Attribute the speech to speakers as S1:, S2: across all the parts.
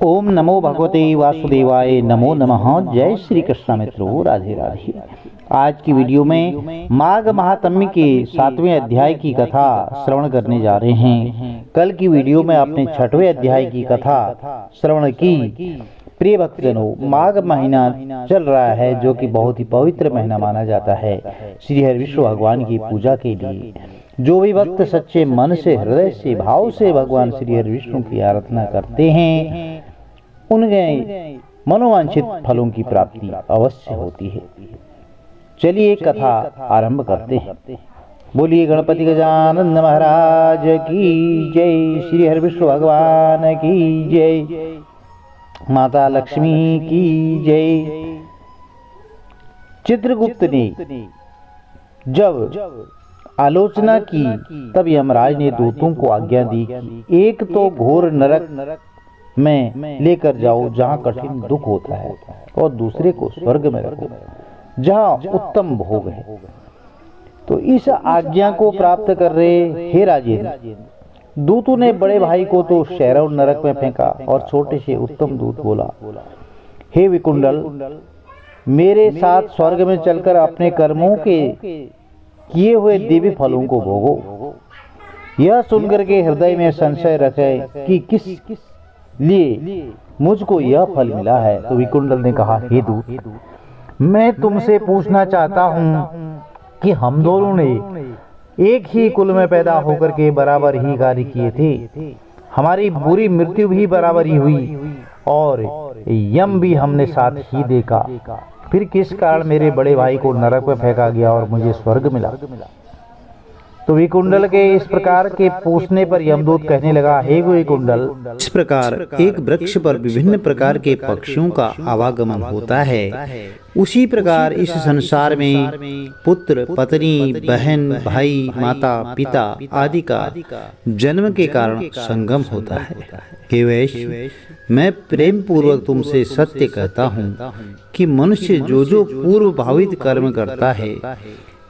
S1: ओम नमो भगवते वासुदेवाय नमो नमः। जय श्री कृष्ण मित्रों, राधे राधे। आज की वीडियो में माघ महात्म्य के 7वें अध्याय की कथा श्रवण करने जा रहे हैं। कल की वीडियो में आपने 6वें अध्याय की कथा श्रवण की। प्रिय भक्तजनों, माघ महीना चल रहा है जो कि बहुत ही पवित्र महीना माना जाता है श्री हरि विष्णु भगवान की पूजा के लिए। जो भी भक्त सच्चे मन से, हृदय से, भाव से भगवान श्री हरि विष्णु की आराधना करते हैं, उनके मनोवांछित फलों की प्राप्ति अवश्य होती है। चलिए कथा आरंभ करते हैं। बोलिए गणपति गजानन महाराज की जय, श्री हरि विष्णु भगवान की जय, माता लक्ष्मी की जय। चित्रगुप्त ने जब आलोचना की तब यमराज ने दूतों को आज्ञा दी कि एक तो घोर नरक में लेकर जाओ जहाँ कठिन दुख होता है, और दूसरे को स्वर्ग में रखो जहाँ उत्तम भोग है। तो इस आज्ञा को प्राप्त कर रहे हे राजेंद्र, दूतों ने बड़े भाई को तो शैरव नरक में फेंका और छोटे से उत्तम दूत बोला, हे विकुंडल, मेरे साथ स्वर्ग में चलकर अपने कर्मों के किए हुए दिव्य फलों को भोगो। यह सुनकर के हृदय में संशय रखे कि किस लिए मुझको यह फल मिला है। तो विकुंडल ने कहा, हे दूत, मैं तुमसे पूछना चाहता हूँ कि हम दोनों ने एक ही कुल में पैदा होकर के बराबर ही कार्य किए थे, हमारी बुरी मृत्यु भी बराबर ही हुई और यम भी हमने साथ ही देखा, फिर किस कारण मेरे बड़े भाई को नरक में फेंका गया और मुझे स्वर्ग मिला। तो विकुंडल के इस प्रकार के पूछने पर यमदूत कहने लगा, हे विकुंडल,
S2: इस प्रकार एक वृक्ष पर विभिन्न प्रकार के पक्षियों का आवागमन होता है, उसी प्रकार इस संसार में पुत्र, पत्नी, बहन, भाई, माता, पिता आदि का जन्म के कारण संगम होता है। हे वैश्य, मैं प्रेम पूर्वक तुमसे सत्य कहता हूँ कि मनुष्य जो पूर्व भावित कर्म करता है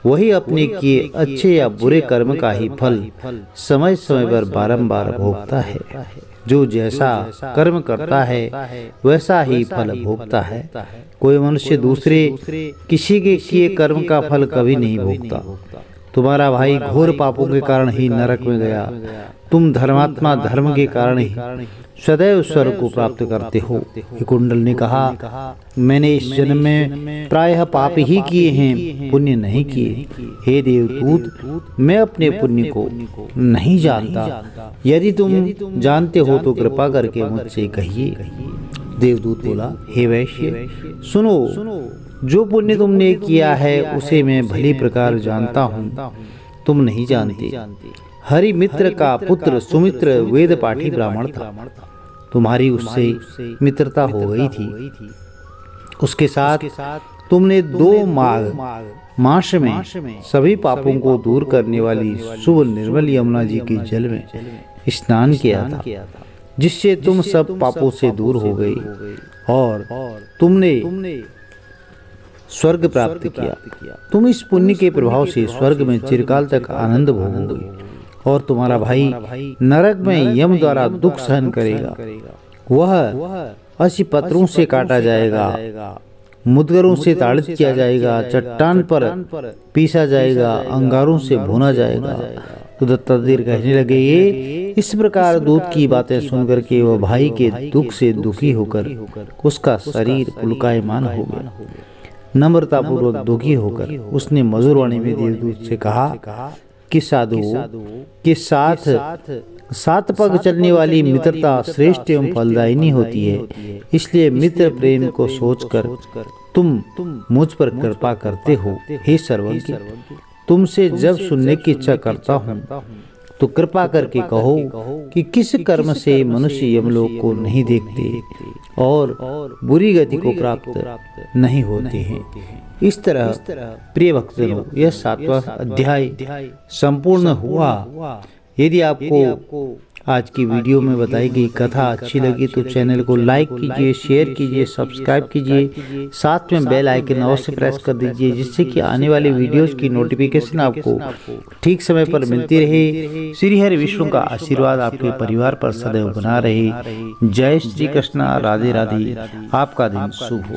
S2: वही अपने किए अच्छे या बुरे कर्म का ही फल समय समय पर बारंबार भोगता है। जो जैसा कर्म करता है वैसा ही फल भोगता है। कोई मनुष्य दूसरे किसी के किए कर्म का फल कभी नहीं भोगता। तुम्हारा भाई घोर पापों के कारण ही नरक में गया, तुम धर्मात्मा धर्म के कारण ही सदैव स्वर्ग को प्राप्त करते हो। विकुंडल ने कहा, मैंने इस जन्म में प्रायः पाप ही किए हैं, पुण्य नहीं किए। हे देवदूत, मैं अपने पुण्य को नहीं जानता, यदि तुम जानते हो तो कृपा करके मुझसे कहिए। देवदूत बोला, हे वैश्य, सुनो, जो पुण्य तुमने किया है उसे मैं भली प्रकार जानता हूँ, तुम नहीं जानते। हरि मित्र का पुत्र सुमित्र वेद पाठी ब्राह्मण था, तुम्हारी उससे मित्रता हो गई थी। उसके साथ तुमने 2 माघ मास में सभी पापों को दूर करने वाली शुभ निर्मल यमुना जी के जल में स्नान किया था, जिससे तुम सब पापों से दूर हो गई और तुमने स्वर्ग प्राप्त किया। तुम इस पुण्य के प्रभाव से स्वर्ग में चिरकाल तक आनंद भोगोगे और तुम्हारा भाई नरक में यम द्वारा दुख सहन करेगा। वह 80 पत्रों से काटा जाएगा, मुद्गरों से ताड़ित किया जाएगा, चट्टान पर पीसा जाएगा, अंगारों से भुना जाएगा। तो दत्तात्रेय कहने लगे, इस प्रकार दूत की बातें सुनकर के वह भाई के दुख से दुखी होकर उसका शरीर पुलकायमान हो गया। नम्रता पूर्वक दुखी होकर उसने मधुर वाणी में देवदूत से कहा कि साधु के साथ 7 पग चलने वाली मित्रता श्रेष्ठ एवं फलदायिनी होती है, इसलिए मित्र प्रेम को सोचकर तुम मुझ पर कृपा करते हो। हे सर्वज्ञ, तुमसे जब सुनने की इच्छा करता हूँ तो कृपा करके कहो कि किस कर्म से मनुष्य यमलोक को नहीं देखते और बुरी गति को प्राप्त नहीं होते हैं। इस तरह प्रिय भक्तजनों, यह 7वां अध्याय संपूर्ण हुआ। यदि आपको आज की वीडियो में बताई गई कथा अच्छी लगी तो चैनल को लाइक कीजिए, शेयर कीजिए, सब्सक्राइब कीजिए, साथ में बेल आइकन अवश्य प्रेस कर दीजिए, जिससे कि आने वाली वीडियोस की नोटिफिकेशन आपको ठीक समय पर मिलती रहे। श्री हरि विष्णु का आशीर्वाद आपके परिवार पर सदैव बना रहे। जय श्री कृष्णा। राधे राधे। आपका दिन शुभ हो।